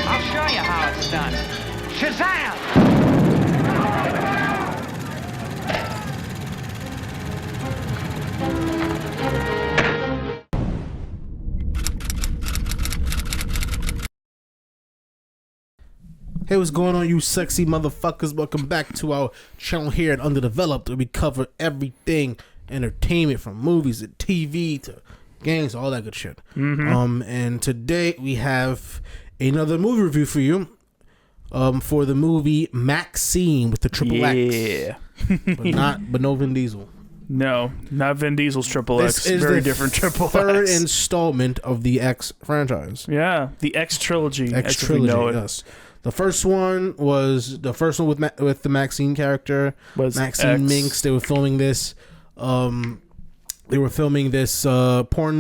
I'll show you how it's done. Shazam! Hey, what's going on, you sexy motherfuckers? Welcome back to our channel here at Underdeveloped, where we cover everything entertainment, from movies to TV to games, all that good shit. And today we have another movie review for you, for the movie MaXXXine with the triple X. but no Vin Diesel. No, not Vin Diesel's Triple X. This is very the different Triple third X. installment of the X franchise. Yeah, the X trilogy. X as we know trilogy. it. Yes. The first one with the Maxine character, Was Maxine X. Minx. They were filming this. Porn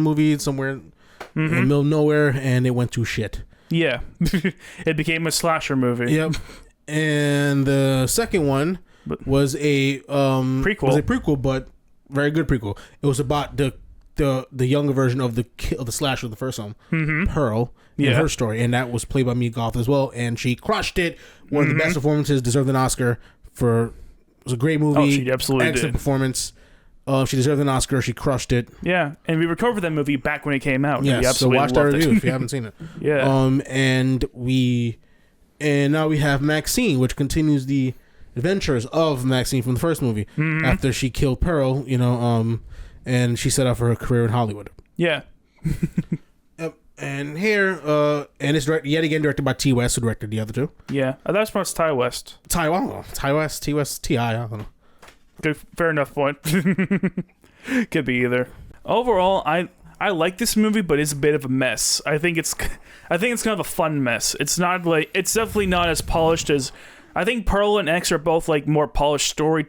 movie somewhere in the middle of nowhere, and it went to shit. Yeah, it became a slasher movie. Yep. And the second one was a Prequel. Was a prequel, but very good prequel. It was about the younger version of the slasher of the first one, Pearl. And her story, and that was played by Mia Goth as well, and she crushed it. One of the best performances, deserved an Oscar for. It was a great movie. Oh, she absolutely excellent did. Performance. She deserved an Oscar. She crushed it. Yeah, and we recovered that movie back when it came out. Yes, so watch that review if you haven't seen it. Yeah. And now we have Maxine, which continues the adventures of Maxine from the first movie after she killed Pearl. And she set up for her career in Hollywood. Yeah. And here, and it's yet again directed by T. West, who directed the other two. Yeah, I thought it was pronounced Ty West. Ty West, T.I., I don't know. Good, fair enough point. Could be either. Overall, I like this movie, but it's a bit of a mess. I think it's kind of a fun mess. It's definitely not as polished as. I think Pearl and X are both like more polished more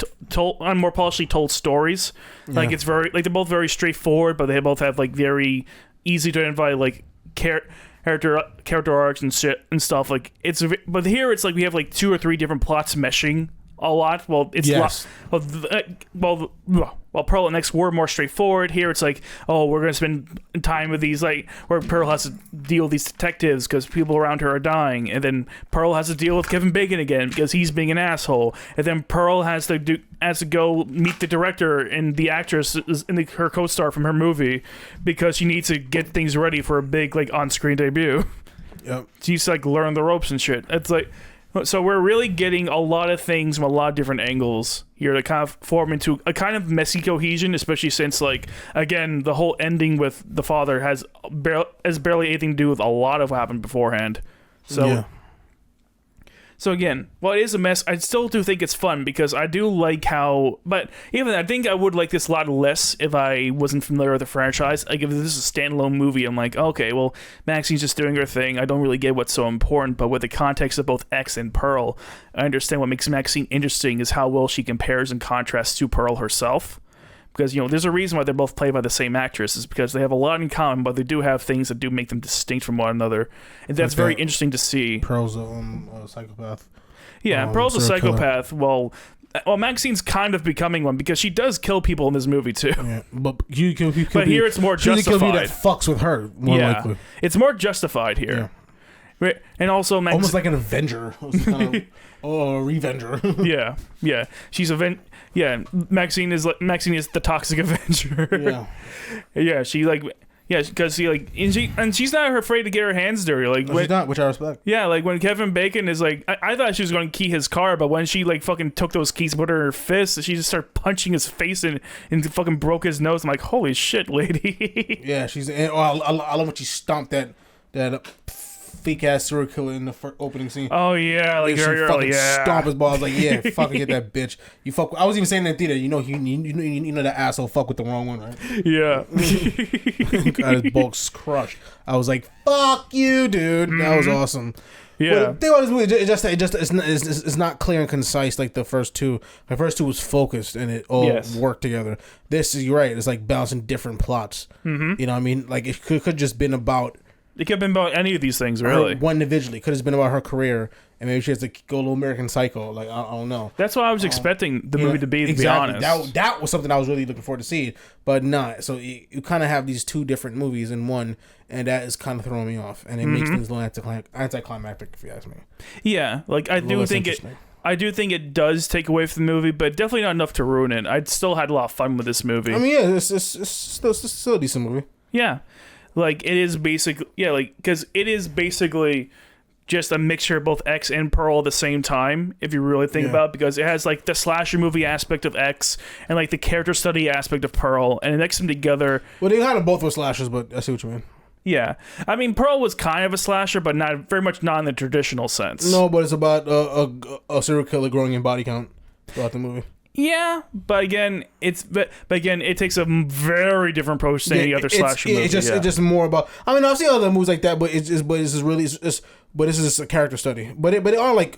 polishedly told stories. Like it's very they're both very straightforward, but they both have like very easy to identify like character arcs and shit and stuff. Like but here it's like we have like 2 or 3 different plots meshing a lot. Well, it's while Pearl and X were more straightforward, here it's like, oh, we're gonna spend time with these, like, where Pearl has to deal with these detectives because people around her are dying, and then Pearl has to deal with Kevin Bacon again because he's being an asshole, and then Pearl has to go meet the director and the actress and her co-star from her movie because she needs to get things ready for a big like on-screen debut. Yep. She's like learn the ropes and shit. It's like. So we're really getting a lot of things from a lot of different angles here to kind of form into a kind of messy cohesion, especially since, like, again, the whole ending with the father has barely anything to do with a lot of what happened beforehand. So again, while it is a mess, I still do think it's fun because I do like how... But even I think I would like this a lot less if I wasn't familiar with the franchise. Like, if this is a standalone movie, I'm like, okay, well, Maxine's just doing her thing. I don't really get what's so important. But with the context of both X and Pearl, I understand what makes Maxine interesting is how well she compares and contrasts to Pearl herself. Because, there's a reason why they're both played by the same actress, is because they have a lot in common, but they do have things that do make them distinct from one another. And that's very interesting to see. Pearl's a psychopath. Yeah, Pearl's a psychopath. Well, Maxine's kind of becoming one because she does kill people in this movie, too. Yeah, but here it's more justified. Kill that fucks with her, more likely. It's more justified here. Yeah. And also, almost like an Avenger. Kind of, a Revenger. yeah. She's Maxine is the toxic Avenger. Yeah, she because she's not afraid to get her hands dirty. Like, she's not, which I respect. Yeah, like when Kevin Bacon is like, I thought she was going to key his car, but when she like fucking took those keys, put her in her fist, she just started punching his face and fucking broke his nose. I'm like, holy shit, lady. Yeah, I love when she stomped that fake ass serial killer in the opening scene. Oh yeah, like very early. Yeah, stomp his balls. Like, yeah, fucking get that bitch. You fuck. I was even saying that in theater. You know that asshole fuck with the wrong one, right? Yeah. Got his balls crushed. I was like, fuck you, dude. That was awesome. Yeah. Well, the thing about this movie, it's not clear and concise like the first two. The first two was focused and it all worked together. This is, you're right. It's like balancing different plots. You know what I mean? Like, it could just been about It could have been about any of these things, really. One individually. Could have been about her career, and maybe she has to go a little American Psycho. Like, I don't know. That's what I was expecting the movie to be exactly. honest. That was something I was really looking forward to see, but not. So you kind of have these two different movies in one, and that is kind of throwing me off, and it makes things a little anticlimactic, if you ask me. Yeah, like I do think it does take away from the movie, but definitely not enough to ruin it. I still had a lot of fun with this movie. I mean, yeah, it's still a decent movie. Yeah, like it is basically because it is basically just a mixture of both X and Pearl at the same time, if you really think about it, because it has like the slasher movie aspect of X and like the character study aspect of Pearl, and it mixes them together. Well, they kind of both were slashers, but I see what you mean. Yeah, I mean Pearl was kind of a slasher, but not very much, not in the traditional sense. No, but it's about a serial killer growing in body count throughout the movie. Yeah, but again, it takes a very different approach to any other slasher movie. It's just more about. I mean, I've seen other movies like that, but this is just a character study. But it are like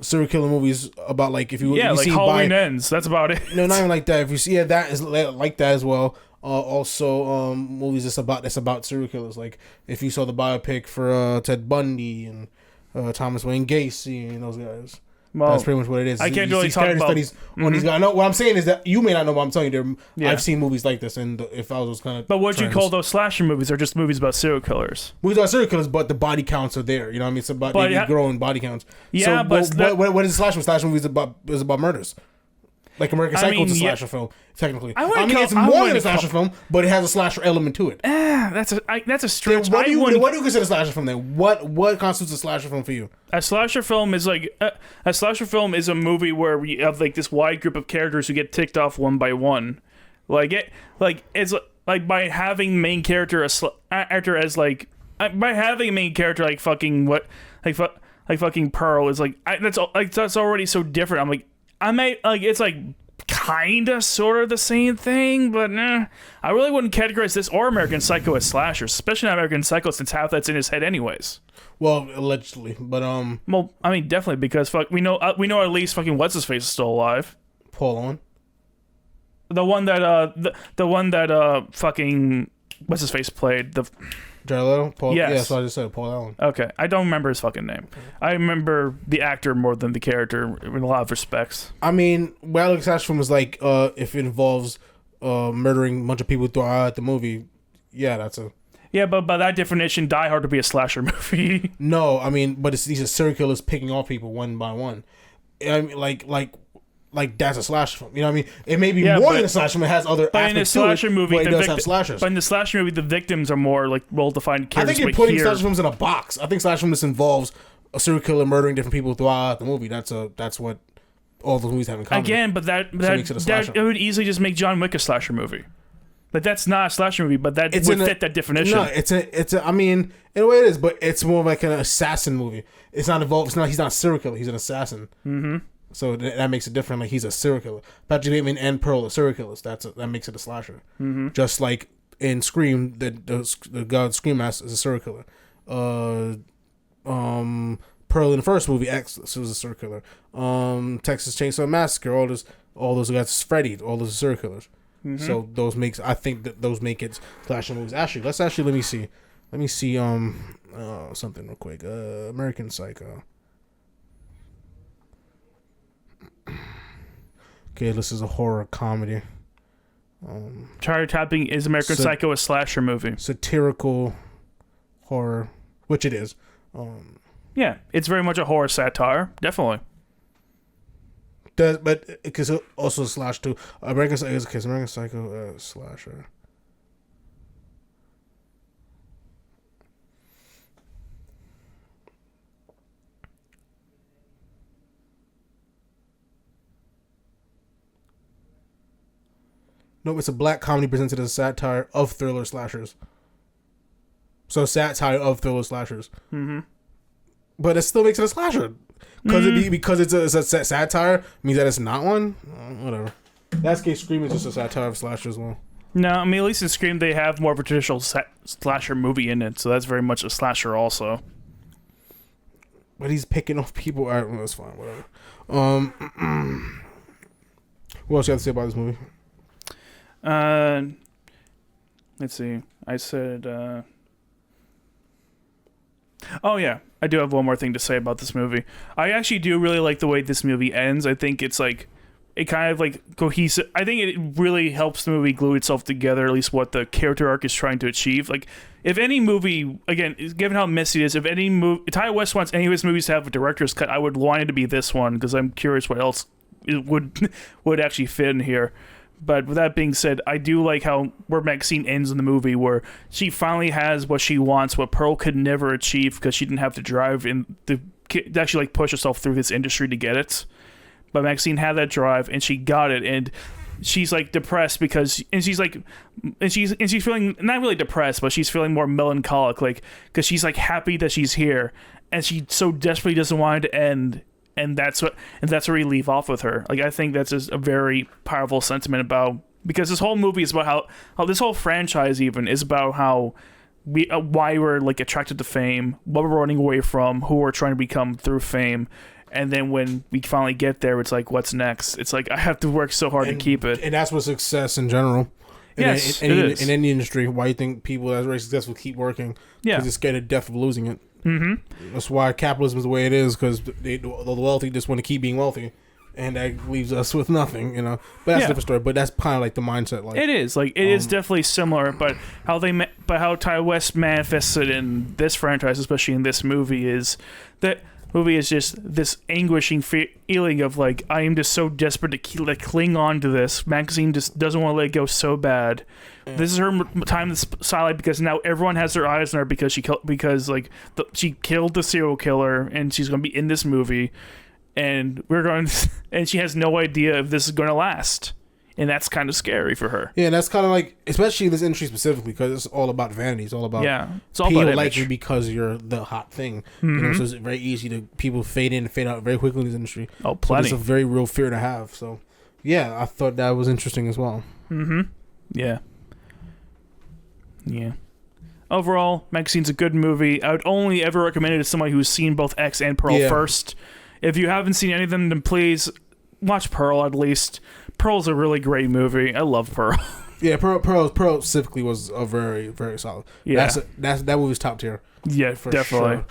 serial killer movies about like if you like Halloween Ends. That's about it. No, not even like that. If you see that is like that as well. Also, movies that's about serial killers. Like if you saw the biopic for Ted Bundy and Thomas Wayne Gacy and those guys. Well, that's pretty much what it is. I can't really talk about studies on these guys. No, what I'm saying is that you may not know what I'm telling you. I've seen movies like this, and if I was kind of. But what you call those slasher movies are just movies about serial killers. Movies about serial killers, but the body counts are there. You know what I mean? It's about growing body counts. Yeah, so, what is a slasher? Slasher movies about murders. Like American Psycho is a slasher film, technically. It's more than a slasher film, but it has a slasher element to it. That's a stretch. What do you consider a slasher film then? What constitutes a slasher film for you? A slasher film is like a movie where we have like this wide group of characters who get ticked off one by one. It's like by having main character actor as like by having a main character like fucking fucking Pearl is like that's already so different. It's like kinda sort of the same thing, but I really wouldn't categorize this or American Psycho as slashers, especially not American Psycho since half that's in his head anyways. Well, allegedly, but well, I mean definitely because we know at least fucking what's his face is still alive. Paul Owen. The one that fucking what's his face played the. Jared Leto? Paul, yes. Yeah, that's what I just said. Paul Allen. Okay. I don't remember his fucking name. I remember the actor more than the character in a lot of respects. I mean, what I look at slasher film is like, if it involves murdering a bunch of people throughout the movie, yeah, that's a... Yeah, but by that definition, Die Hard would be a slasher movie. No, I mean, but these are serial killers picking off people one by one. I mean, like that's a slasher film. You know what I mean? It may be more than a slasher film. It has other aspects to it, but it does have slashers. But in the slasher movie, the victims are more like well-defined characters. I think you're putting slasher films in a box. I think slasher films involves a serial killer murdering different people throughout the movie. That's what all those movies have in common. Again, but that it would easily just make John Wick a slasher movie. Like that's not a slasher movie, but that would fit that definition. No, it's a. I mean, in a way it is, but it's more like an assassin movie. It's not involved. It's not. He's not a serial killer. He's an assassin. Mm-hmm. So that makes it different. Like he's a serial killer. Patrick Bateman and Pearl are serial killers. That makes it a slasher. Mm-hmm. Just like in Scream, the god Scream Master is a serial killer. Pearl in the first movie, X, was a serial killer. Texas Chainsaw Massacre, all those guys, Freddy, all those are serial killers. Mm-hmm. So I think that those make it slasher movies. Let me see something real quick. American Psycho. Okay, this is a horror comedy. Charlie Tapping is American Psycho a slasher movie? Satirical horror, which it is. Yeah, it's very much a horror satire, definitely. But because it also slash too. American Psycho slasher. No, it's a black comedy presented as a satire of thriller slashers. So satire of thriller slashers. Mm-hmm. But it still makes it a slasher. Because it's a satire means that it's not one? Whatever. That's case Scream is just a satire of slasher as well. No, I mean, at least in Scream they have more of a traditional slasher movie in it, so that's very much a slasher also. But he's picking off people. All right, well, that's fine, whatever. What else you have to say about this movie? Let's see. I said Oh yeah, I do have one more thing to say about this movie. I actually do really like the way this movie ends. I think it's like it kind of like cohesive. I think it really helps the movie glue itself together. At least what the character arc is trying to achieve. Like if any movie, again, given how messy it is, if any movie, Ty West wants any of his movies to have a director's cut, I would want it to be this one because I'm curious what else it would actually fit in here. But with that being said, I do like how where Maxine ends in the movie, where she finally has what she wants, what Pearl could never achieve because she didn't have to drive in to actually like push herself through this industry to get it. But Maxine had that drive and she got it, and she's like depressed because, and she's feeling not really depressed, but she's feeling more melancholic, like because she's like happy that she's here, and she so desperately doesn't want it to end. And that's where we leave off with her. Like I think that's just a very powerful sentiment about, because this whole movie is about how this whole franchise even is about how we why we're like attracted to fame, what we're running away from, who we're trying to become through fame, and then when we finally get there, it's like what's next? It's like I have to work so hard to keep it. And that's what success in general. Yes, it is. In any industry, why you think people that are very successful keep working? Yeah, because they're scared to death of losing it. Mm-hmm. That's why capitalism is the way it is, because the wealthy just want to keep being wealthy, and that leaves us with nothing, you know. But that's a different story. But that's kind of like the mindset. Like it is, like it is definitely similar, but how Ty West manifests it in this franchise, especially in this movie, is that movie is just this anguishing feeling of like I am just so desperate to cling on to this. Maxine just doesn't want to let it go so bad. Yeah. This is her time to spotlight because now everyone has their eyes on her because she killed the serial killer, and she's going to be in this movie, and and she has no idea if this is going to last. And that's kind of scary for her. Yeah, and that's kind of like, especially in this industry specifically, because it's all about vanity. It's all about it's all people about like you because you're the hot thing. Mm-hmm. You know, so it's very easy to people fade in and fade out very quickly in this industry. Oh, plenty. So it's a very real fear to have. So, yeah, I thought that was interesting as well. Mm-hmm. Yeah. Yeah. Overall, Maxine's a good movie. I would only ever recommend it to somebody who's seen both X and Pearl first. If you haven't seen any of them, then please watch Pearl at least. Pearl's a really great movie. I love Pearl. Yeah, Pearl specifically was a very, very solid. Yeah, that movie's top tier. Yeah, for definitely. Sure.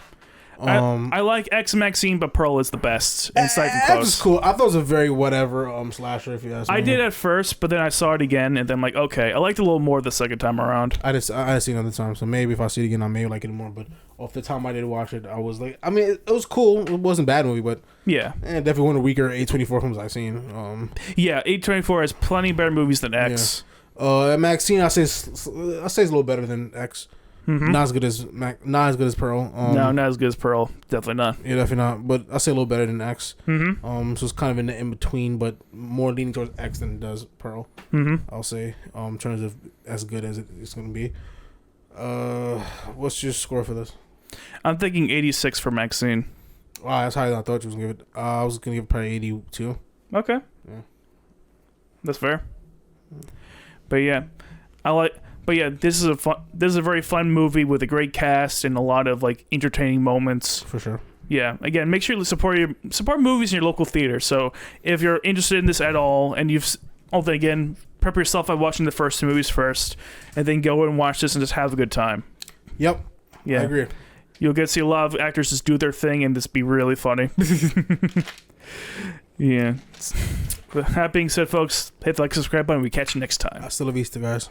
I like X and Maxine, but Pearl is the best. And it's not even close. X is cool. I thought it was a very whatever slasher. If you ask me, I did at first, but then I saw it again, and then I'm like, okay, I liked it a little more the second time around. I seen it another time, so maybe if I see it again, I may like it more. But off the time I did watch it, I was like, I mean, it was cool. It wasn't a bad movie, but yeah, definitely one of the weaker A24 films I've seen. Yeah, A24 has plenty better movies than X. Yeah. Maxine, I say it's a little better than X. Mm-hmm. Not as good as Pearl. No, not as good as Pearl. Definitely not. Yeah, definitely not. But I say a little better than X. Mm-hmm. So it's kind of in the in between, but more leaning towards X than it does Pearl. Mm-hmm. I'll say, in terms of as good as it's going to be. What's your score for this? I'm thinking 86 for Maxine. Wow, that's higher than I thought you was gonna give it. I was gonna give it probably 82. Okay. Yeah. That's fair. But yeah, this is a very fun movie with a great cast and a lot of like entertaining moments. For sure. Yeah. Again, make sure to support movies in your local theater. So if you're interested in this at all, and prep yourself by watching the first two movies first, and then go and watch this and just have a good time. Yep. Yeah. I agree. You'll get to see a lot of actors just do their thing and just be really funny. Yeah. With that being said, folks, hit the like, subscribe button. We catch you next time. Hasta la vista, guys.